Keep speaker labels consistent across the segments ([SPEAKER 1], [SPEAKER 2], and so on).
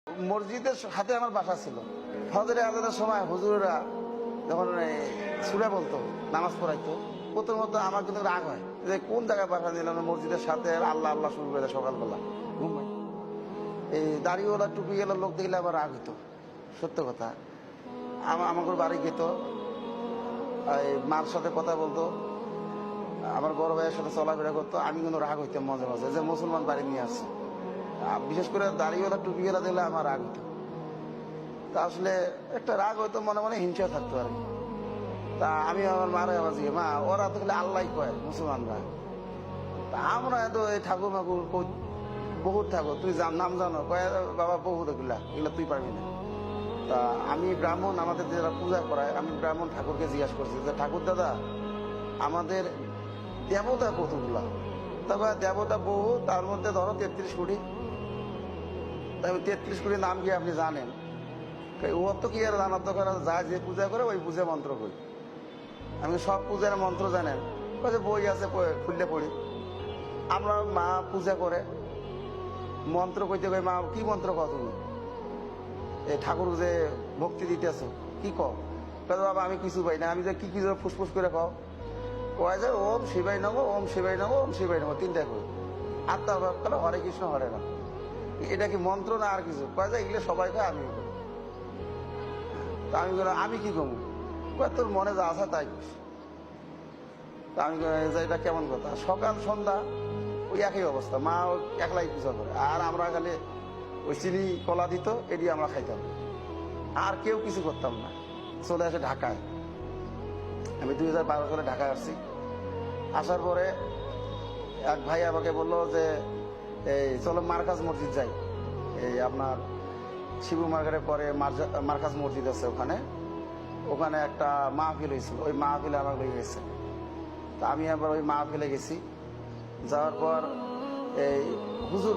[SPEAKER 1] মসজিদের হাতে আমার বাসা ছিল। ফজরে আজানের সময় হুজুরেরা যখন সূরা বলতো, নামাজ পড়াইতো, প্রথমত আমার কিন্তু রাগ হয় যে কোন জায়গায় বাসা দিলাম, মসজিদের সাথে আল্লাহ আল্লাহ শুরু করে দেয় সকালবেলা ঘুম হয়। এই দাড়িওয়ালা টুপি গেলার লোক দেখলে আবার রাগ হইতো, সত্য কথা। আমাকে বাড়ি যেত, মার সাথে কথা বলতো, আমার বড় ভাইয়ের সাথে চলাফেরা করতো, আমি কিন্তু রাগ হইতাম মাঝে মাঝে যে মুসলমান বাড়ি নিয়ে আসছে। বিশেষ করে দাড়িওয়ালা টুপিওয়ালা দেখলে আমার রাগ হতো। তা আসলে একটা রাগ হয়তো মনে মনে হিংসা থাকতো আর কি। তা আমি আমার মারে আবার জিজ্ঞে, মা ওরা তো খালি আল্লাহ কয় মুসলমানরা, তা আমরা তো এই ঠাকুর মাকুর বহুত ঠাকুর, তুই নাম জানো? কয় বাবা বহুত, এগুলা এগুলা তুই পারবি না। তা আমি ব্রাহ্মণ, আমাদের যারা পূজা করায়, আমি ব্রাহ্মণ ঠাকুরকে জিজ্ঞাসা করছি যে ঠাকুর দাদা আমাদের দেবতা কতগুলা? তবে দেবতা বহু, তার মধ্যে ধরো 33 কোটি। তাই 33 কোটি নাম কি আপনি জানেন? ওর তো কি আর জানার দরকার, যায় যে পূজা করে ওই পূজা মন্ত্র করি। আমি সব পূজার মন্ত্র জানেন? বই আছে খুললে পড়ি। আমরা মা পূজা করে মন্ত্র কইতে কই, মা কি মন্ত্র কও তুমি? এই ঠাকুর যে ভক্তি দিতেছ কি কও? বাবা আমি কিছু পাই না। আমি যে কি ফুসফুস করে কও? কয় যে ওম শিবাই নম, ওম শিবাই নম, ওম শিবাই নম, তিনটা কই। আর তারপর হরে কৃষ্ণ হরে রাম। এটা কি মন্ত্র না আর কিছু? কয় যে এগুলো সবাই কয়, আমি তা আমি বললাম আমি কি কমু? তোর মনে যা আছে তাই করিস। তা আমি এটা কেমন কথা? সকাল সন্ধ্যা ওই একই অবস্থা, মা একলাই পূজা করে, আর আমরা খালি ওই চিনি কলা দিত, এটি আমরা খাইতাম, আর কেউ কিছু করতাম না। চলে আসে ঢাকায়। আমি 2012 সালে ঢাকায় আসছি। আসার পরে এক ভাই আমাকে বললো যে এই চলো মার্কাজ মসজিদ যাই। এই আপনার শিবু মার্কেটের পরে মার্কাজ মসজিদ আছে, ওখানে একটা মাহফিল হয়েছিল, ওই মাহফিলে আমার হয়ে গেছে। তা আমি আবার ওই মাহফিলে গেছি। যাওয়ার পর এই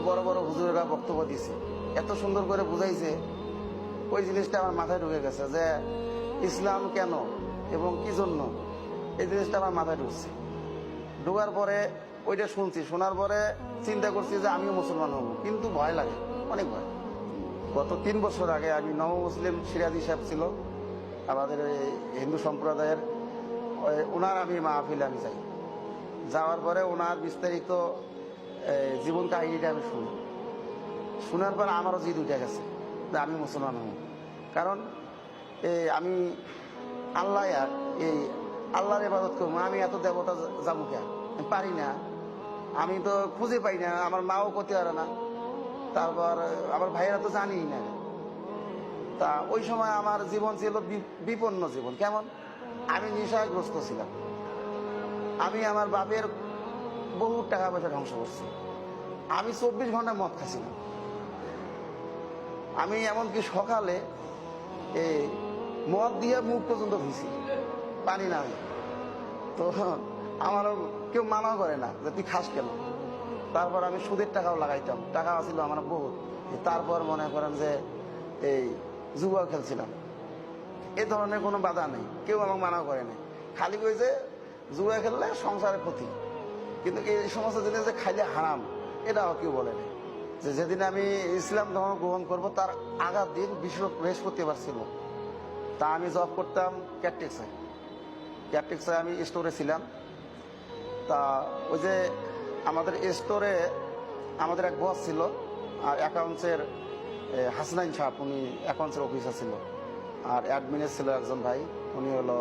[SPEAKER 1] বড় বড় হুজুরেরা বক্তব্য দিয়েছে, এত সুন্দর করে বুঝাইছে, ওই জিনিসটা আমার মাথায় ঢুকে গেছে যে ইসলাম কেন এবং কি জন্য, এই জিনিসটা আমার মাথায় ঢুকছে। ঢোকার পরে ওইটা শুনছি, শোনার পরে চিন্তা করছি যে আমিও মুসলমান হব, কিন্তু ভয় লাগে, অনেক ভয়। গত 3 বছর আগে আমি মুসলিম সিরাজি সাহেব ছিল আমাদের হিন্দু সম্প্রদায়ের, ওনার আমি মাহফিলে আমি যাই। যাওয়ার পরে ওনার বিস্তারিত জীবন কাহিনীটা আমি শুনি। শোনার পর আমারও জিদ উঠে গেছে যে আমি মুসলমান হব। কারণ আমি আল্লাহর ইবাদত করবো, আমি এত দেবতা যাবো কে? পারি না, আমি তো খুঁজে পাই না, আমার মাও করতে পারে না, তারপর আমার ভাইয়েরা তো জানি না। তা ওই সময় আমার জীবন ছিল বিপন্ন জীবন। কেমন? আমি নেশাগ্রস্ত ছিলাম। আমি আমার বাপের বহু টাকা পয়সা ধ্বংস করছি। আমি 24 ঘন্টা মদ খাচ্ছিলাম। আমি এমনকি সকালে মদ দিয়ে মুখ পর্যন্ত ধুইছি, পানি না। তো আমারও কেউ মানা করে না যে তুই খাস কেন। তারপর আমি সুদের টাকাও লাগাইতাম, টাকা ছিল আমার বহুত। তারপর মনে করেন যে এই জুয়া খেলছিলাম। এ ধরনের কোনো বাধা নেই, কেউ আমাকে মানা করে নাই। খালি কই যে জুয়া খেললে সংসারের ক্ষতি, কিন্তু এই সমস্ত জিনিস যে খাইলে হারাম, এটাও কেউ বলে নাই। যে যেদিন আমি ইসলাম ধর্ম গ্রহণ করব তার আগার দিন বৃহস্পতিবার ছিল। তা আমি জব করতাম ক্যাপটেক্সে আমি স্টোরে ছিলাম। তা ওই যে আমাদের স্টোরে আমাদের এক বস ছিল, আর অ্যাকাউন্টসের হাসনাইন সাহেব, উনি অ্যাকাউন্টসের অফিসার ছিল, আর অ্যাডমিনের ছিল একজন ভাই, উনি হলো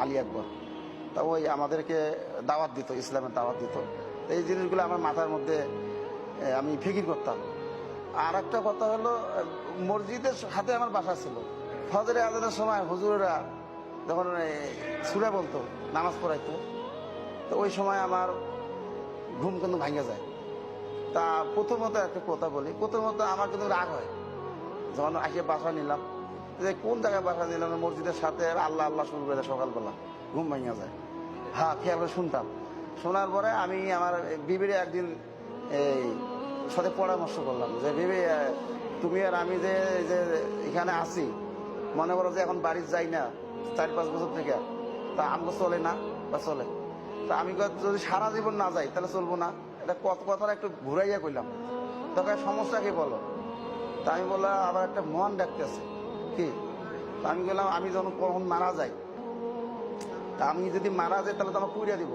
[SPEAKER 1] আলী আকবর। তা ওই আমাদেরকে দাওয়াত দিত, ইসলামের দাওয়াত দিত। এই জিনিসগুলো আমার মাথার মধ্যে আমি ফিকির করতাম। আর একটা কথা হলো, মসজিদের হাতে আমার বাসা ছিল। ফজরে আজানের সময় হুজুরেরা যখন সূরা বলতো, নামাজ পড়াইতো, তো ওই সময় আমার ঘুম কিন্তু ভাঙে যায়। তা প্রথমত একটা কথা বলি, প্রথমত আমার কিন্তু রাগ হয় যখন আসে বাসা নিলাম, যে কোন জায়গায় বাসা নিলাম, মসজিদের সাথে আল্লাহ আল্লাহ শুরু করে দেয় সকালবেলা, ঘুম ভাঙে যায়। হ্যাঁ, খেয়াল করে শুনতাম। শোনার পরে আমি আমার বিবির একদিন এই সাথে পরামর্শ করলাম যে বিবি, তুমি আর আমি যে এখানে আছি, মনে করো যে এখন বাড়ি যাই না 4-5 বছর থেকে, তা আমাকে চলে না বা চলে? তা আমি যদি সারা জীবন না যাই তাহলে চলবো না। এটা কথাটা একটু ঘুরাইয়া কইলাম। তখন সমস্যা কি বলো? তা আমি বললাম আবার একটা মন ডাকতেছে কি, তা আমি বললাম আমি যখন কখন মারা যাই, তা আমি যদি মারা যাই তাহলে তো আমার পুড়িয়া দিব।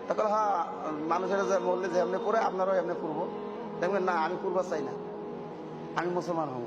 [SPEAKER 1] তখন হ্যাঁ, মানুষের যে মরলে যে এমনি করে আপনারাও এমনি করবো। দেখবেন না, আমি করবো চাই না, আমি মুসলমান হব।